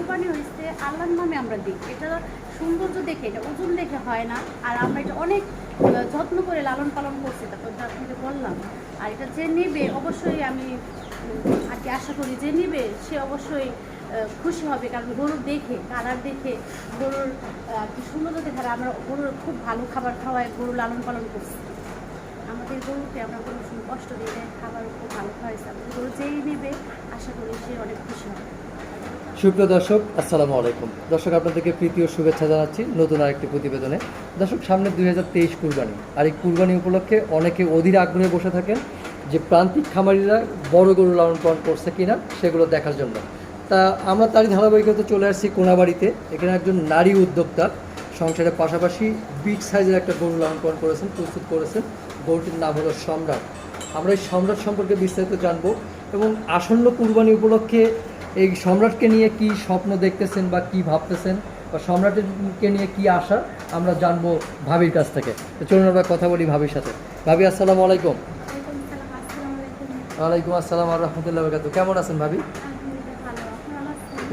কুরবানি হয়েছে আল্লাহর নামে আমরা দিই, এটা সৌন্দর্য দেখে, এটা ওজন দেখে হয় না। আর আমরা এটা অনেক যত্ন করে লালন পালন করছি, তারপর আপনাকে বললাম। আর এটা যে নেবে অবশ্যই আমি আর কি আশা করি যে নেবে সে অবশ্যই খুশি হবে, কারণ গরু দেখে, কালার দেখে, গরুর কি সৌন্দর্য দেখে। আর আমরা গরুর খুব ভালো খাবার খাওয়াই, গরু লালন পালন করছি। আমাদের গরুকে আমরা কোনো কষ্ট দিয়ে খাবার খুব ভালো খাওয়াইছি। আমাদের গরু যেই নেবে আশা করি সে অনেক খুশি হবে। সুপ্রিয় দর্শক, আসসালামু আলাইকুম। দর্শক, আপনাদেরকে প্রীতি ও শুভেচ্ছা জানাচ্ছি নতুন আরেকটি প্রতিবেদনে। দর্শক, সামনে 2023 কুরবানি, আর এই কুরবানি উপলক্ষে অনেকে অধীর আগ্রহে বসে থাকেন যে প্রান্তিক খামারিরা বড় গরু লালন পালন করছে কিনা সেগুলো দেখার জন্য। তা আমরা তারই ধারাবাহিকতা চলে আসছি কোনাবাড়িতে। এখানে একজন নারী উদ্যোক্তা সংসারের পাশাপাশি বিগ সাইজের একটা গরু লালন পালন করেছেন, প্রস্তুত করেছেন। গরুটির নাম হলো সম্রাট। আমরা এই সম্রাট সম্পর্কে বিস্তারিত জানবো এবং আসন্ন কুরবানি উপলক্ষে এই সম্রাটকে নিয়ে কি স্বপ্ন দেখতেছেন বা কি ভাবতেছেন, বা সম্রাটকে নিয়ে কি আশা আমরা জানবো ভাবির কাছ থেকে। তো চলুন আমরা কথা বলি ভাবির সাথে। ভাবি, আসসালামু আলাইকুম। ওয়ালাইকুম আসসালাম ওয়া রাহমাতুল্লাহি ওয়া বারাকাতুহু। কেমন আছেন ভাবি?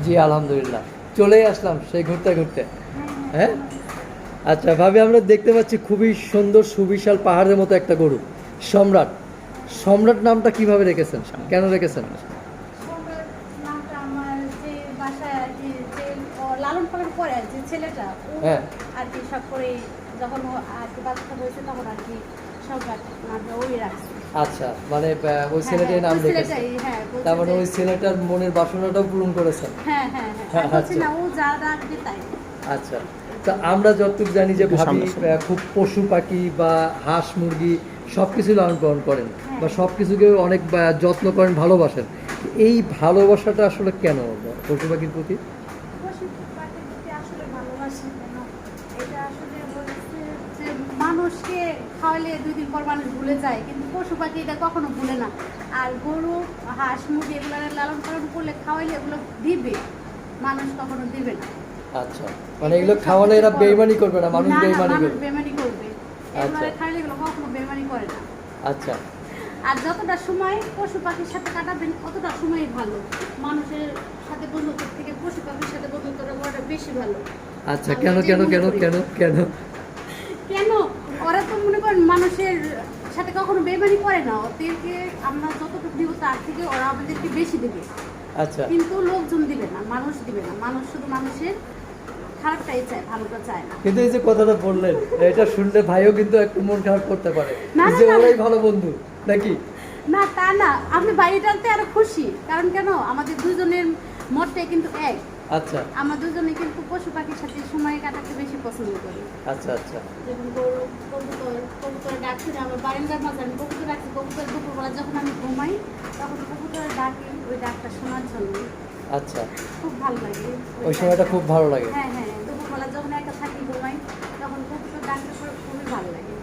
জি আলহামদুলিল্লাহ, চলেই আসলাম সেই ঘুরতে ঘুরতে। হ্যাঁ, আচ্ছা ভাবি, আমরা দেখতে পাচ্ছি খুবই সুন্দর সুবিশাল পাহাড়ের মতো একটা গরু, সম্রাট। সম্রাট নামটা কিভাবে রেখেছেন, কেন রেখেছেন? লালন পালন করে আর যে ছেলেটা হ্যাঁ আর কি সব করে, যখন ও আর কি বাচ্চা হয়েছে তখন আর কি সম্রাট নামটা ওই রাখছে। আচ্ছা, মানে ওই ছেলেটাই নাম রেখেছে। তার মানে ওই ছেলেটার মনের বাসনাটাও পূরণ করেছেন। হ্যাঁ হ্যাঁ হ্যাঁ, বলছি না ও যা রাখবে তাই। আচ্ছা, তো আমরা যতটুকু জানি যে ভাবি খুব পশু পাখি বা হাঁস মুরগি সব কিছু লালন পালন করেন, বা সব কিছুকে অনেক যত্ন করেন, ভালোবাসেন। এই ভালোবাসাটা আসলে কেন পশু পাখির প্রতি? পশু পাখির প্রতি আসলে ভালোবাসি কেন, এটা আসলে বলছে যে মানুষকে খাওয়ালে 2 দিন পর মানুষ ভুলে যায়, কিন্তু পশু পাখি এটা কখনো ভুলে না। আর গরু হাঁস মুরগি এগুলো লালন পালন করলে খাওয়াইলে এগুলো দিবে, মানুষ কখনো দিবে না। আচ্ছা, মানে এগুলো খাওয়ালে এরা বেইমানি করবে না, মানুষ বেইমানি করবে। বেইমানি করবে, এগুলো খাইলে এগুলো কখনো বেইমানি করে না। আচ্ছা, আর যতটা সময় পশু পাখির সাথে কাটাবেন ততটা সময়ই ভালো। মানুষের সাথে বন্ধুত্বের থেকে পশু পাখির সাথে বন্ধুত্বটা করাটা বেশি ভালো। আচ্ছা, কেন কেন কেন কেন কেন কেন? ওরা তো মনে করেন মানুষের সাথে কখনো বেইমানি করে না, ওদেরকে আমরা যতটুকু দিব তার থেকে ওরা আমাদেরকে বেশি দেবে। আচ্ছা, কিন্তু লোকজন দিবে না, মানুষ দিবে না। মানুষ শুধু মানুষের খারাপটাই চায়, ভালোটা চায় না। কিন্তু এই যে কথাটা বললেন, এটা শুনলে ভাইও কিন্তু একটু মন খারাপ করতে পারে না, যে না, ওরাই ভালো বন্ধু নাকি? না, তা না, আপনি বাইরেটাতে আরো খুশি, কারণ কেন আমাদের দুজনের মতটাই কিন্তু এক। আচ্ছা, আমরা দুজনে কিন্তু পশু পাখির সাথে সময় কাটাতে বেশি পছন্দ করি। আচ্ছা আচ্ছা, যেমন গরু, কবুতর ডাকছে, আমার বারান্দার মাঝে আমি কবুতর রাখছি। কবুতর দুপুরবেলা যখন আমি ঘুমাই তখন কবুতরের ডাকি, ওই ডাকটা শোনার জন্য আচ্ছা, খুব ভালো লাগে। ওই সময়টা খুব ভালো লাগে। হ্যাঁ হ্যাঁ, দুপুরবেলা যখন একা থাকি ঘুমাই তখন কবুতর ডাকতে পরে খুবই ভালো লাগে।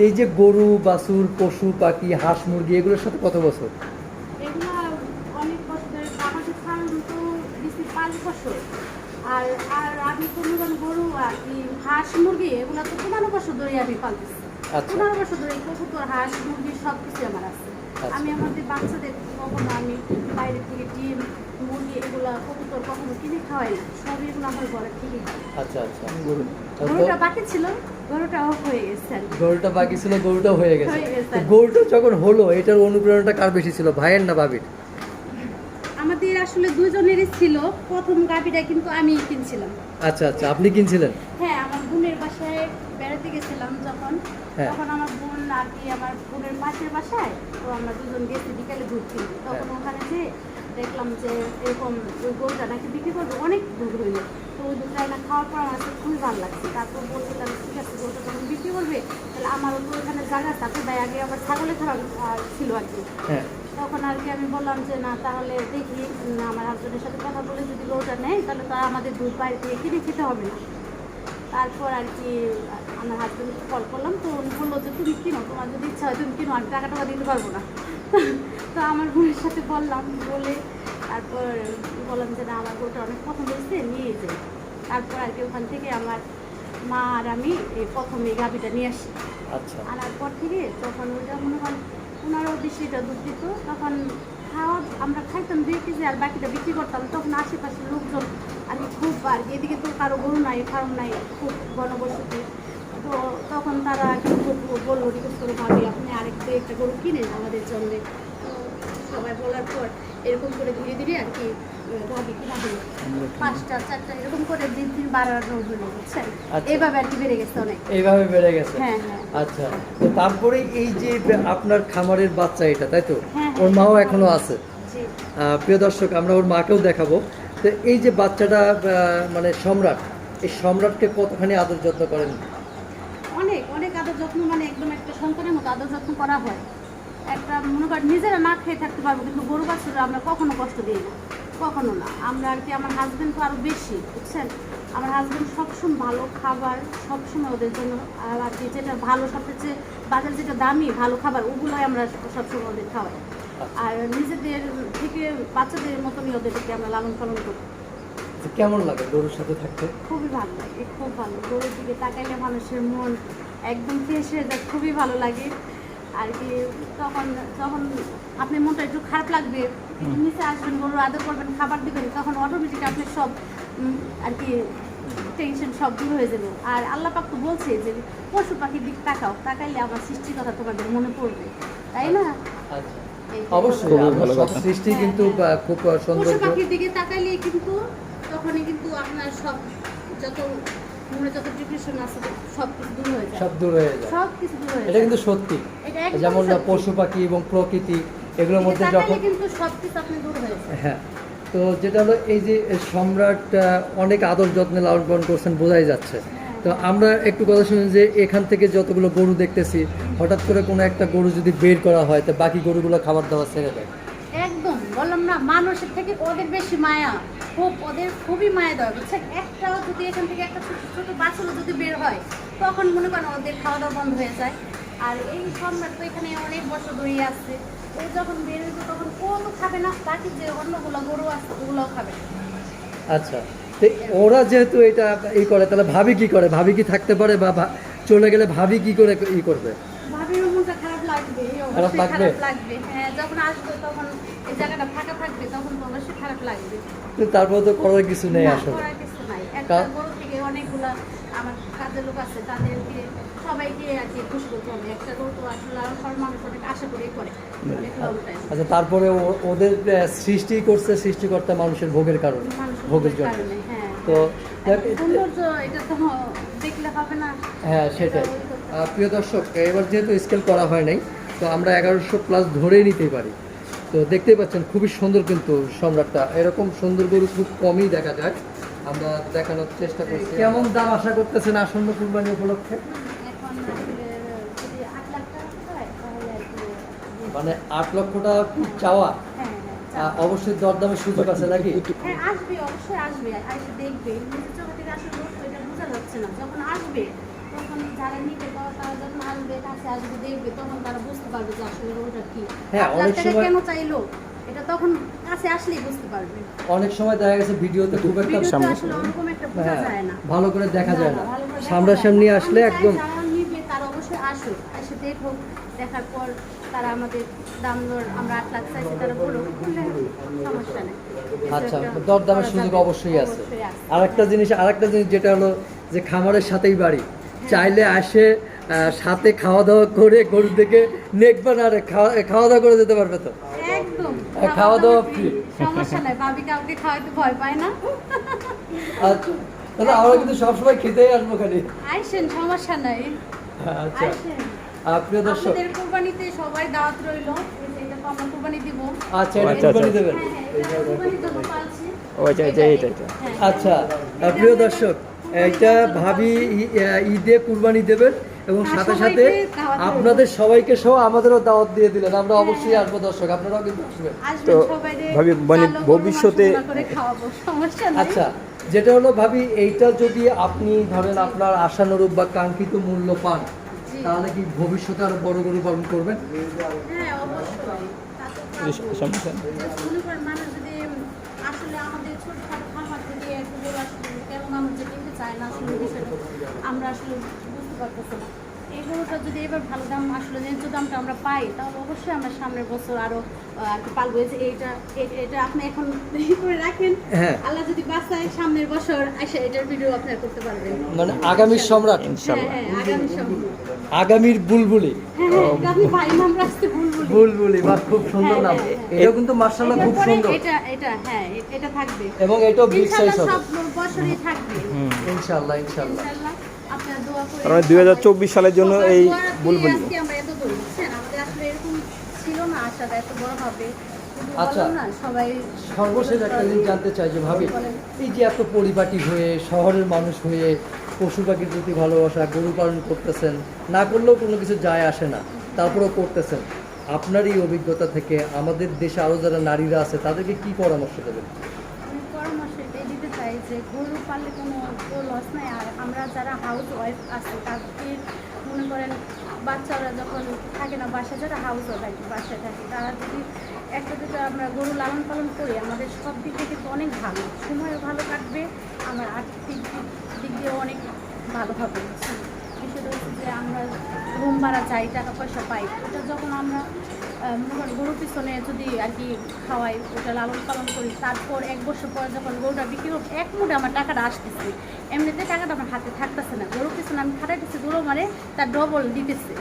এই যে গরু বাছুর পশু পাখি হাঁস মুরগি এগুলোর সাথে কত বছর? এগুলো অনেক বছর ধরে, আমাদের ফার্ম তো বেশি 5 বছর। আর আর আমি কোনো গরু আর কি হাঁস মুরগি এগুলো তো 15 বছর ধরে আমি পালতেছি। আচ্ছা, 15 বছর ধরে কবুতর হাঁস মুরগি সব কিছু আমার আছে। আমি আমাদের বাচ্চাদের কখনো আমি বাইরে থেকে ডিম মুরগি এগুলা কবুতর কখনো কিনে খাওয়াই না, সব এগুলো আমার ঘরে থেকে খাই। আচ্ছা আচ্ছা, গরুটা বাকি ছিল, গরুটাও হয়ে গেছে। গরুটা বাকি ছিল, গরুটাও হয়ে গেছে। হয়ে গেছে। গরুটা যখন হলো, এটার অনুপ্রেরণাটা কার বেশি ছিল, ভাইয়ের না ভাবির? আমাদের আসলে দুজনেরই ছিল। প্রথম গাভীটা কিন্তু আমি কিনছিলাম। আচ্ছা আচ্ছা, আপনি কিনছিলেন? হ্যাঁ, আমার বোনের বাসায় বেড়াতে গেছিলাম যখন, হ্যাঁ, তখন আমার বোন আর কি আমার বোনের পাশের বাসায়, তো আমরা দুজন গেছি বিকালে ঘুরতে। তখন ওখানে যে দেখলাম যে এরকম ওই গরুটা নাকি বিক্রি করবে, অনেক দুধ হইলো। তো ওই দুধটা না খাওয়ার পর আমার কাছে খুবই ভালো লাগছে। তারপর বলছে তাহলে ঠিক আছে, গরুটা যখন বিক্রি করবে তাহলে আমারও তো ওখানে জায়গা তারপর ভাই আগে আবার ছাগলের খাবার ছিল আর কি। হ্যাঁ, তখন আর কি আমি বললাম যে না, তাহলে দেখি আমার হাজবেন্ডের সাথে কথা বলে যদি গরুটা নেয় তাহলে তো আমাদের দুধ বাইরে থেকে কিনে খেতে হবে না। তারপর আর কি আমার হাজবেন্ডকে কল করলাম, তো উনি বললো যে তুমি কিনো, তোমার যদি ইচ্ছা হয় তুমি কিনো, আমি টাকা দিতে পারবো না। তো আমার বোনের সাথে বললাম, বলে তারপর বললাম যে না, আমার গরুটা অনেক পছন্দ হয়েছে, নিয়ে যাই। তারপর আর কি ওখান থেকে আমার মা আর আমি এই প্রথম এই গাভীটা নিয়ে আসি। আচ্ছা, আনার পর থেকে যখন ওইটা মনে করেন 15-20 দুধ দিত, তখন খাওয়া আমরা খাইতাম 2 কেজি আর বাকিটা বিক্রি করতাম। তখন আশেপাশের লোকজন আর আর কি এদিকে তো কারো গরু নাই, ফার্ম নাই, খুব ঘনবসতি। তো তখন তারা কিন্তু বললো রিকোয়েস্ট করে, ভাবি আপনি একটা গরু কিনেন আমাদের জন্য। তো সবাই বলার পর এরকম করে ধীরে ধীরে আর কি ভাবি কিনা হলো 5টা 4টা এরকম করে দিন দিন বাড়ানো হলো, বুঝছেন? আচ্ছা। এইভাবে আর কি বেড়ে গেছে অনেক। এইভাবে বেড়ে গেছে। হ্যাঁ হ্যাঁ। আচ্ছা, তো তারপরে এই যে আপনার খামারের বাচ্চা এটা, তাই তো? হ্যাঁ, ওর হ্যাঁ, মাও এখনো আছে। জি। প্রিয় দর্শক, আমরা ওর মাকেও দেখাবো। তো এই যে বাচ্চাটা মানে সম্রাট, এই সম্রাটকে কতখানি আদর যত্ন করেন? অনেক অনেক আদর যত্ন, মানে একদম একটা সন্তানের মতো আদর যত্ন করা হয়। একটা মনে করেন নিজেরা না খেয়ে থাকতে পারবো, কিন্তু গরু বাছুরা আমরা কখনো কষ্ট দিই না, কখনো না। আমরা আর কি, আমার হাজবেন্ড তো আরও বেশি, বুঝছেন? আমার হাজবেন্ড সবসময় ভালো খাবার সবসময় ওদের জন্য, আর কি যেটা ভালো সবচেয়ে বাজার যেটা দামি ভালো খাবার ওগুলোই আমরা সবসময় ওদের খাওয়াই। আর নিজেদের থেকে বাচ্চাদের মতনই ওদেরকে আমরা লালন পালন করি। কেমন লাগে গরুর সাথে থাকতে? খুবই ভালো লাগে, খুব ভালো। গরুর দিকে তাকাইলে মানুষের মন একদম ফ্রেশ হয়ে যায়, খুবই ভালো লাগে আর কি। যখন আপনার মনটা একটু খারাপ লাগবে, একটু নিচে আসবেন, গরুর আদর করবেন, খাবার দিবেন, তখন অটোমেটিক আপনি সব আর কি টেনশন সব দূর হয়ে যাবে। আর আল্লাহ পাক তো বলছে যে পশু পাখির দিক তাকাও, তাকাইলে আমার সৃষ্টির কথা তোমাদের মনে পড়বে, তাই না? আচ্ছা, এই অবশ্যই খুবই আমরা ভালো সব কথা। সৃষ্টি কিন্তু খুব পশু সৌন্দর্য। পাখির দিকে তাকাইলে কিন্তু তখনই কিন্তু আপনার সব যত মনে যত ডিপ্রেশন আছে সব কিছু দূর হয়ে যায়, সব দূর হয়ে যায়। সব কিছু দূর হয়ে এটা যায়। কিন্তু সত্যি। এটা একদম যেমন সত্যি। পশু পাখি এবং প্রকৃতি এগুলোর মধ্যে তাকাইলে যখন কিন্তু সব কিছু আপনি দূর হয়ে যায়। হ্যাঁ, তো যেটা হলো এই যে সম্রাট অনেক আদর যত্নে লালন পালন করছেন, বোঝাই যাচ্ছে। তো আমরা একটু কথা শুনি যে এখান থেকে যতগুলো গরু দেখতেছি, হঠাৎ করে কোনো একটা গরু যদি বের করা হয়, তো বাকি গরুগুলো খাবার দাবার ছেড়ে দেয়। একদম বললাম না, মানুষের থেকে ওদের বেশি মায়া, ওদের খুবই মায়া দেওয়া, বুঝছেন? একটাও যদি এখান থেকে একটা ছোট ছোট বাছুরও যদি বের হয়, তখন মনে করেন ওদের খাওয়া দাওয়া বন্ধ হয়ে যায়। আর এই সম্রাট তো এখানে অনেক বছর ধরেই আসছে, ও যখন বের হইতো তখন ও তো খাবে না, বাকি যে অন্যগুলো গরু আছে ওগুলোও খাবে না। আচ্ছা, তো ওরা যেহেতু এটা করে, তাহলে ভাবি কি করে? ভাবি কি থাকতে পারে, বা চলে গেলে ভাবি কি করে করবে? ভাবির মনটা খারাপ লাগবে, খারাপ অবশ্যই লাগবে? খারাপ লাগবে। হ্যাঁ, যখন আসবে তখন এই জায়গাটা ফাঁকা থাকবে, তখন তো অবশ্যই খারাপ লাগবে। কিন্তু তারপরে তো করার কিছু নেই না, আসলে। করার কিছু নাই। একটা গরু থেকে অনেকগুলা আমার কাজের লোক আছে, তাদেরকে সবাইকে আর কি খুশি করতে হবে। একটা গরু তো আসলে লালন পালন মানুষ অনেক আশা করেই করে, অনেক লং টাইম। আচ্ছা, তারপরে ওদের সৃষ্টি করছে সৃষ্টিকর্তা মানুষের ভোগের কারণে, ভোগের জন্য। কারণে, হ্যাঁ। তো সৌন্দর্য এটা তো দেখলে হবে না। হ্যাঁ, সেটাই। এটা ওই করতে হবে। প্রিয় দর্শক, এবার যেহেতু স্কেল করা হয় নাই, তো আমরা 1100+ ধরেই নিতেই পারি। তো দেখতেই পাচ্ছেন খুবই সুন্দর, কিন্তু সম্রাটটা এরকম সুন্দর গরু খুব কমই দেখা যায়। আমরা দেখানোর চেষ্টা করছি। কেমন দাম আশা করতেছেন আসন্ন কুরবানি উপলক্ষে? এখন আসলে যদি 8 লাখ টাকা হয় তাহলে আর কি মানে 8 লক্ষ টাকা খুব চাওয়া। হ্যাঁ হ্যাঁ অবশ্যই দরদামের সুযোগ আছে নাকি? হ্যাঁ, আসবে, অবশ্যই আসবে, এসে দেখবে। নিজের চোখ থেকে আসলে এটা বোঝা যাচ্ছে না। যখন আসবে তখন যারা নিতে পারে তারা যখন আসবে, কাছে আসবে, দেখবে, তখন তারা বুঝতে পারবে যে আসলে ওটা কি। হ্যাঁ, 8 লাখ অনেক টাকা সময়- কেন চাইলো, এটা তখন কাছে আসলেই বুঝতে পারবে। অনেক সময় দেখা গেছে ভিডিওতে খুব একটা ভিডিওতে সামনে আসলে ওরকম একটা বোঝা হ্যাঁ, যায় না। ভালো করে দেখা যায় না। ভালো করে দেখা সামনাসামনি যায় না। আসলে আমি চাই একদম যারা নিবে তারা অবশ্যই আসুক, এসে দেখুক, দেখার পর তারা আমাদের দাম দর, আমরা 8 লাখ চাইছি, তারা বলুক, বললে সমস্যা নেই। আচ্ছা, একটা দরদামের করা সুযোগ যাবে, অবশ্যই আছে। অবশ্যই আছে। আরেকটা জিনিস যেটা হলো যে খামারের সাথেই বাড়ি, চাইলে আসে সাথে খাওয়া দাওয়া করে গরু থেকে নেকবা না রে, খাওয়া দাওয়া করে যেতে পারবে তো? একদম খাওয়া দাওয়া free। সমস্যা নাই, ভাবি কাউকে খাওয়াইতে ভয় পায় না। আচ্ছা, তাহলে আমরা কিন্তু সবসময় খেতেই আসবো খালি। আইসেন, সমস্যা নাই, আচ্ছা, আইসেন। প্রিয় দর্শক, আমাদের কুরবানিতে সবাই দাওয়াত রইলো। এটা তো আমরা কুরবানি দিব। আচ্ছা, এটা আচ্ছা, কুরবানি আচ্ছা। দেবেন? হ্যাঁ হ্যাঁ, এটা কুরবানির জন্য পালছি। ও আচ্ছা, আচ্ছা, এইটা। হ্যাঁ। আচ্ছা, প্রিয় দর্শক, এটা ভাবি ঈদে কুরবানি দেবেন এবং হ্যাঁ, সাথে সবাইকে সাথে দাওয়াত রইলো। আপনাদের সবাইকে সহ আমাদেরও দাওয়াত দিয়ে দিলেন। আমরা অবশ্যই আসবো দর্শক, আপনারাও কিন্তু আসবেন। আসবেন তো সবাই রে, ভাবি, মানে ভালো গরু ভবিষ্যতে- মাংস করে খাওয়াবো, সমস্যা নাই। আচ্ছা, যেটা হলো ভাবি, এইটা যদি আপনি ধরেন আপনার আশানুরূপ বা কাঙ্ক্ষিত মূল্য পান, জি। তাহলে কি ভবিষ্যতে আরো বড় গরু পালন করবেন? হ্যাঁ, অবশ্যই। তা তো পারবো। সমস্যা নেই। Just মনে করেন মানুষ যদি আসলে আমাদের ছোটখাটো খামার থেকে একটা গরু আসলে কেন মানুষ যে কিনতে চায় না, আসলে বিষয়টা আমরা আসলে বুঝতে পারতেছি না। এই গরুটা যদি এবার ভালো দাম আসলে ন্যায্য দামটা আমরা পাই তাহলে অবশ্যই আমরা সামনের বছর আরো আর কি পালবো। এই যে এটা আপনি এখন ই করে রাখেন, হ্যাঁ। আল্লাহ যদি বাঁচায় সামনের বছর এসে এটার ভিডিও আপনারা করতে পারবেন। মানে আগামীর সম্রাট, ইনশাআল্লাহ। হ্যাঁ, আগামী সম্ভব। আগামীর বুলবুলি। হ্যাঁ, আপনি ভাই নাম রাখতে বুলবুলি। বুলবুলি বা খুব সুন্দর নাম। এটাও কিন্তু মাশাআল্লাহ খুব এরপরে সুন্দর। হ্যাঁ এটা থাকবে এবং এটাও বিগ সাইজ ইনশাআল্লাহ, হবে সব বছরই থাকবে ইনশাআল্লাহ। ইনশাআল্লাহ। আপনারা দোয়া করে কারণ 2024 সালের জন্য এই বুলবুলি। আজকে আমরা এত দূর বুঝছেন, আমাদের আসলে এরকম ছিল না আশাটা এত বড় হবে, কিন্তু আচ্ছা, বললাম না সবাই সর্বশেষ একটা জিনিস জানতে চাই যে ভাবি, এই যে এত পরিপাটি হয়ে শহরের মানুষ হয়ে পশু পাখির প্রতি ভালোবাসা, গরু পালন করতেছেন, না করলেও কোনো কিছু যায় আসে না, তারপরেও করতেছেন, আপনার এই অভিজ্ঞতা থেকে আমাদের দেশে আরও যারা নারীরা আছে তাদেরকে কি পরামর্শ দেবেন? আমি পরামর্শ এটাই দিতে চাই যে গরু পাললে কোনো লস নাই। আর আমরা যারা হাউস ওয়াইফ আছে তাদের মনে করেন বাচ্চারা যখন থাকে না বাসায়, যারা হাউস ওয়াইফ আর কি বাসায় থাকে, তারা যদি একটা দুটো আমরা গরু লালন পালন করি আমাদের সব দিক থেকে কিন্তু অনেক ভালো, সময়ও ভালো কাটবে, আমার আর্থিক দিক দিয়েও অনেক ভালো হবে। বিষয়টা হচ্ছে যে আমরা রুম ভাড়া চাই, টাকা পয়সা পাই, ওটা যখন আমরা মনে করেন গরুর পিছনে যদি আর কি খাওয়াই, ওটা লালন পালন করি, তারপর 1 বছর পর যখন গরুটা বিক্রি হোক এক মুঠে আমার টাকাটা আসতেছে, এমনিতে টাকাটা আমার হাতে থাকতেছে না, গরুর পিছনে আমি খাটাইতেছি, গরু মানে তার ডবল দিতেছে।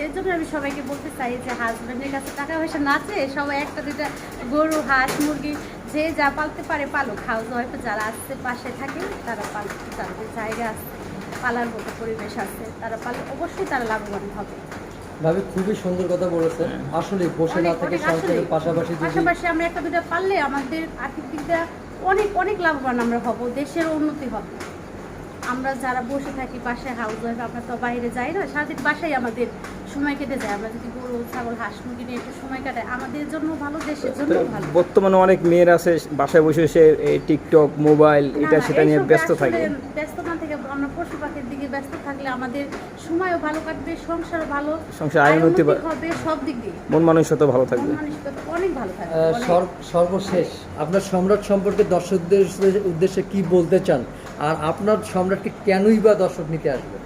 এর জন্য আমি সবাইকে বলতে চাই যে হাজব্যান্ডের কাছে টাকা পয়সা না চেয়ে সবাই একটা দুটা গরু, হাঁস, মুরগি যে যা পালতে পারে পালুক। হাউস ওয়াইফ যারা আসছে পাশে থাকে তারা পালুক, যাদের জায়গা আছে পালার মতো পরিবেশ আছে তারা পালে অবশ্যই তারা লাভবান হবে। ভাবি খুবই সুন্দর কথা বলেছেন। আসলে বসে না থেকে সরকারের পাশাপাশি পাশাপাশি আমরা একটা দুটা পারলে আমাদের আর্থিক দিকটা অনেক অনেক লাভবান আমরা হব, দেশের উন্নতি হবে। আমরা যারা বসে থাকি বাসায় হাউস ওয়াইফ, আমরা তো বাইরে যাই না, সারাদিন বাসায় আমাদের সময় কেটে যায়। আমরা যদি গরু, ছাগল, হাঁস, মুরগি নিয়ে একটু সময় কাটাই আমাদের জন্য ভালো, দেশের জন্য ভালো। বর্তমানে অনেক মেয়েরা আছে বাসায় বসে বসে এই টিকটক, মোবাইল, এটা সেটা নিয়ে ব্যস্ত থাকে। ব্যস্ত না থেকে আমরা পশু পাখির দিকে ব্যস্ত থাকলে আমাদের সময়ও ভালো কাটবে, সংসারও ভালো, সংসার আয় উন্নতি হবে, সব দিক দিয়ে মন মানসিকতা ভালো থাকবে, অনেক ভালো থাকবে। সর্বশেষ আপনার সম্রাট সম্পর্কে দর্শকদের উদ্দেশ্যে কি বলতে চান, আর আপনার সম্রাটকে কেনই বা দর্শক নিতে আসবে?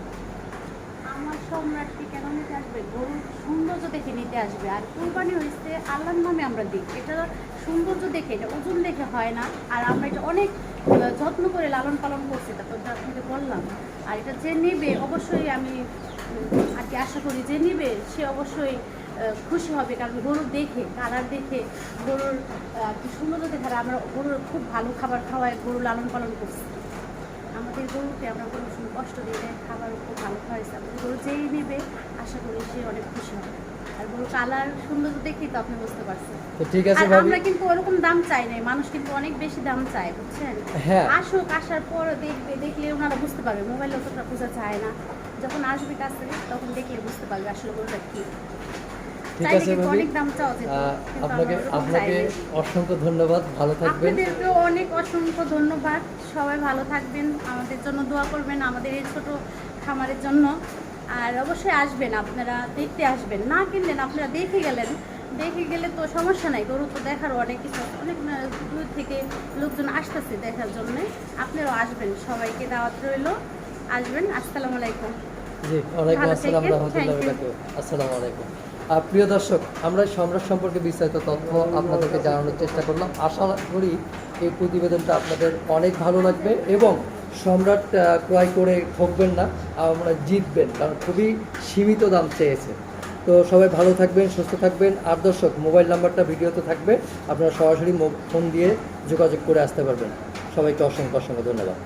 আমার সম্রাটকে কেন নিতে আসবে? গরুর সৌন্দর্য দেখে নিতে আসবে। আর কুরবানি হয়েছে আল্লাহর নামে আমরা দিই, এটা সৌন্দর্য দেখে, এটা ওজন দেখে হয় না। আর আমরা এটা অনেক যত্ন করে লালন পালন করছি, তারপর আপনাকে বললাম। আর এটা যে নেবে অবশ্যই আমি আর কি আশা করি যে নেবে সে অবশ্যই খুশি হবে, কারণ গরু দেখে, কালার দেখে, গরুর সৌন্দর্য দেখে। আর আমরা গরুর খুব ভালো খাবার খাওয়াই গরু লালন পালন করছি। আমাদের গরুকে আমরা কোনো কষ্ট দিয়ে খাবার খুব ভালো খাওয়াইছি। আমাদের গরু যেই নেবে আশা করি সে অনেক খুশি হবে। আর গরু কালার সুন্দর দেখেই তো আপনি বুঝতে পারছেন। তো ঠিক আছে আর ভাবি, আমরা কিন্তু ওরকম দাম চাই না, মানুষ কিন্তু অনেক বেশি দাম চায় বুঝছেন। হ্যাঁ। আসুক, আসার পর দেখলে ওনারা বুঝতে পারবে, মোবাইলে অতটা বোঝা যায় না, যখন আসবে কাছ থেকে তখন দেখলে বুঝতে পারবে আসলে গরুটা কি। ঠিক আছে ভাবি, অনেক দাম চাওয়া যেত, আপনাকে অসংখ্য ধন্যবাদ, ভালো থাকবেন। আপনাদেরকেও অনেক অসংখ্য ধন্যবাদ। সবাই ভালো থাকবেন, আমাদের জন্য দোয়া করবেন, আমাদের এই ছোট খামারের জন্য। আর অবশ্যই আসবেন, আপনারা দেখতে আসবেন, না কিনলেন আপনারা দেখে গেলে তো সমস্যা নাই। গরু তো দেখার অনেক কিছু, অনেক দূর থেকে লোকজন আসতেছে দেখার জন্য। আপনারাও আসবেন, সবাইকে দাওয়াত রইল, আসবেন। আসসালামু আলাইকুম। জি, ওয়ালাইকুম আসসালাম রাহমাতুল্লাহি ওয়া বারাকাতুহু। আসসালামু আলাইকুম। প্রিয় দর্শক, আমরা সম্রাট সম্পর্কে বিস্তারিত তথ্য আপনাদেরকে জানানোর চেষ্টা করলাম। আশা করি এই প্রতিবেদনটা আপনাদের অনেক ভালো লাগবে এবং সম্রাট ক্রয় করে ঠকবেন না, আমরা জিতবেন, কারণ খুবই সীমিত দাম চেয়েছে। তো সবাই ভালো থাকবেন, সুস্থ থাকবেন। আর দর্শক, মোবাইল নাম্বারটা ভিডিওতে থাকবে, আপনারা সরাসরি ফোন দিয়ে যোগাযোগ করে আসতে পারবেন। সবাইকে অসংখ্য অসংখ্য ধন্যবাদ।